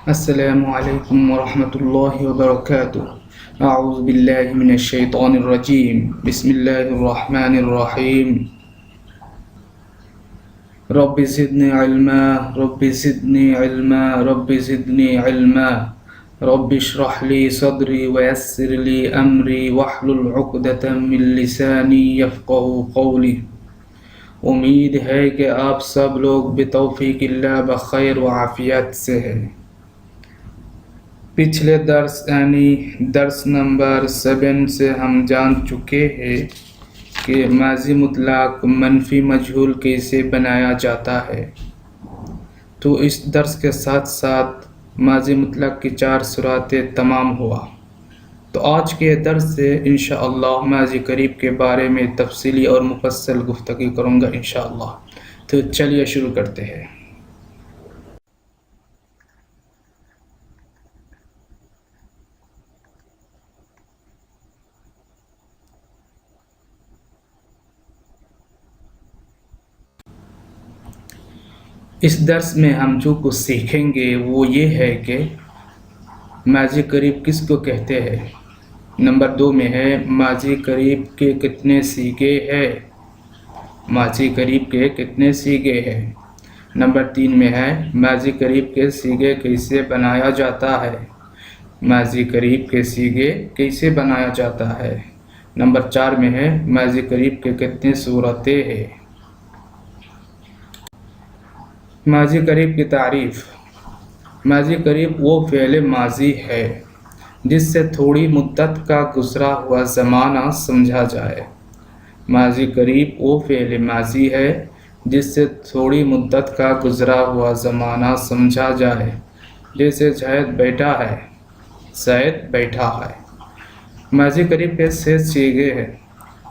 السلام علیکم ورحمۃ اللہ وبرکاتہ۔ اعوذ باللہ من الشیطان الرجیم، بسم اللہ الرحمن الرحیم۔ رب زدنی علما رب زدنی علما رب زدنی علما رب اشرح لی صدری ویسر لی امری واحلل عقدۃ من لسانی یفقہوا قولی۔ امید ہے کہ آپ سب لوگ بتوفیق اللہ بخیر و عافیت سے ہیں۔ پچھلے درس یعنی درس نمبر 7 سے ہم جان چکے ہیں کہ ماضی مطلق منفی مجہول کیسے بنایا جاتا ہے۔ تو اس درس کے ساتھ ساتھ ماضی مطلق کی 4 صورتیں تمام ہوا۔ تو آج کے درس سے انشاءاللہ ماضی قریب کے بارے میں تفصیلی اور مفصل گفتگو کروں گا انشاءاللہ۔ تو چلیے شروع کرتے ہیں۔ اس درس میں ہم جو کچھ سیکھیں گے وہ یہ ہے کہ ماضی قریب کس کو کہتے ہیں۔ نمبر 2 میں ہے ماضی قریب کے کتنے سیغے ہیں، ماضی قریب کے کتنے سیغے ہیں۔ نمبر 3 میں ہے ماضی قریب کے سیغے کیسے بنایا جاتا ہے، ماضی قریب کے سیغے کیسے بنایا جاتا ہے۔ نمبر 4 میں ہے ماضی قریب کے کتنے صورتیں ہیں۔ ماضی قریب کی تعریف۔ ماضی قریب وہ فعل ماضی ہے جس سے تھوڑی مدت کا گزرا ہوا زمانہ سمجھا جائے۔ ماضی قریب وہ فعل ماضی ہے جس سے تھوڑی مدت کا گزرا ہوا زمانہ سمجھا جائے، جیسے زید بیٹھا ہے، زید بیٹھا ہے۔ ماضی قریب کے 6 سیغے ہیں۔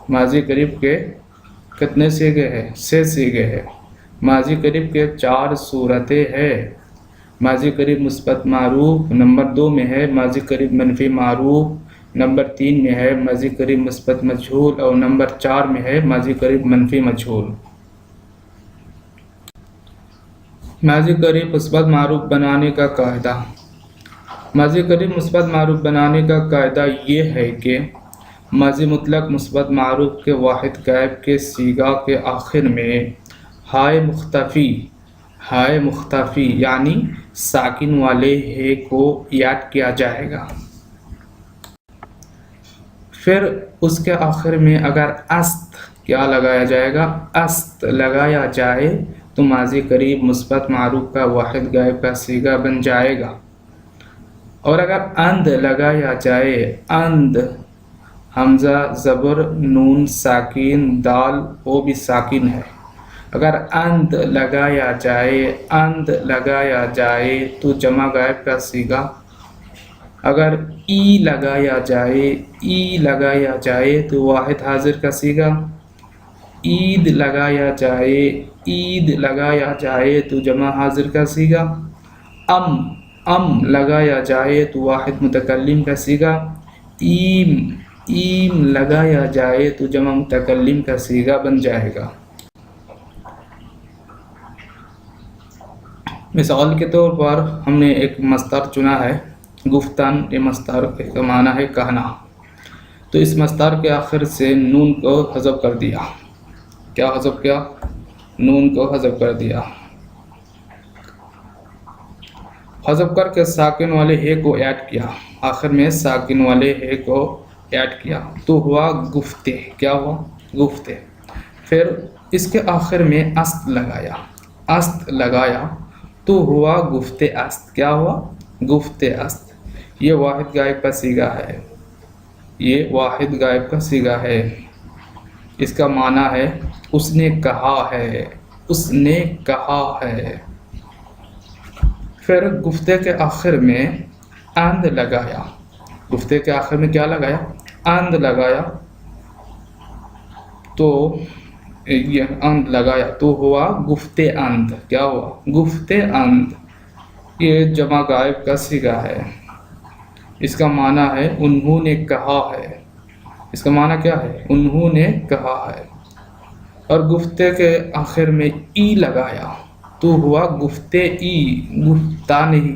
ماضی قریب کے کتنے سیغے ہیں؟ 6 سیغے ہیں۔ ماضی قریب کے 4 صورتیں ہیں۔ ماضی قریب مثبت معروف، نمبر 2 میں ہے ماضی قریب منفی معروف، نمبر 3 میں ہے ماضی قریب مثبت مجہول، اور نمبر 4 میں ہے ماضی قریب منفی مجہول۔ ماضی قریب مثبت معروف بنانے کا قاعدہ۔ ماضی قریب مثبت معروف بنانے کا قاعدہ یہ ہے کہ ماضی مطلق مثبت معروف کے واحد غائب کے صیغہ کے آخر میں ہائے مختفی یعنی ساکن والے ہے کو ایڈ کیا جائے گا۔ پھر اس کے آخر میں اگر است کیا لگایا جائے گا، است لگایا جائے تو ماضی قریب مثبت معروف کا واحد غائب کا صیغہ بن جائے گا۔ اور اگر اند لگایا جائے، اند حمزہ زبر نون ساکن دال وہ بھی ساکن ہے، اگر اند لگایا جائے تو جمع غائب کا صیغہ، اگر ای لگایا جائے تو واحد حاضر کا صیغہ، عید لگایا جائے تو جمع حاضر کا صیغہ، ام لگایا جائے تو واحد متکلم کا صیغہ، ایم لگایا جائے تو جمع متکلم کا صیغہ بن جائے گا۔ مثال کے طور پر ہم نے ایک مصدر چنا ہے گفتن، یہ مصدر کا معنی ہے کہنا، تو اس مصدر کے آخر سے نون کو حذف کر دیا۔ کیا حذف کیا؟ نون کو حذف کر دیا۔ حذف کر کے ساکن والے ہے کو ایڈ کیا، آخر میں ساکن والے ہے کو ایڈ کیا تو ہوا گفتے۔ کیا ہوا؟ گفتے۔ پھر اس کے آخر میں است لگایا تو ہوا گفت است۔ کیا ہوا؟ گفت است۔ یہ واحد غائب کا صیغہ ہے، یہ واحد غائب کا صیغہ ہے۔ اس کا معنی ہے اس نے کہا ہے، اس نے کہا ہے۔ پھر گفتے کے آخر میں اند لگایا، گفتے کے آخر میں کیا لگایا؟ اند لگایا تو یہ اند لگایا تو ہوا گفت اند۔ کیا ہوا؟ گفت اند۔ یہ جمع غائب کا صیغہ ہے، اس کا معنی ہے انہوں نے کہا ہے۔ اس کا معنی کیا ہے؟ انہوں نے کہا ہے۔ اور گفتے کے آخر میں ای لگایا تو ہوا گفتے ای، گفتہ نہیں،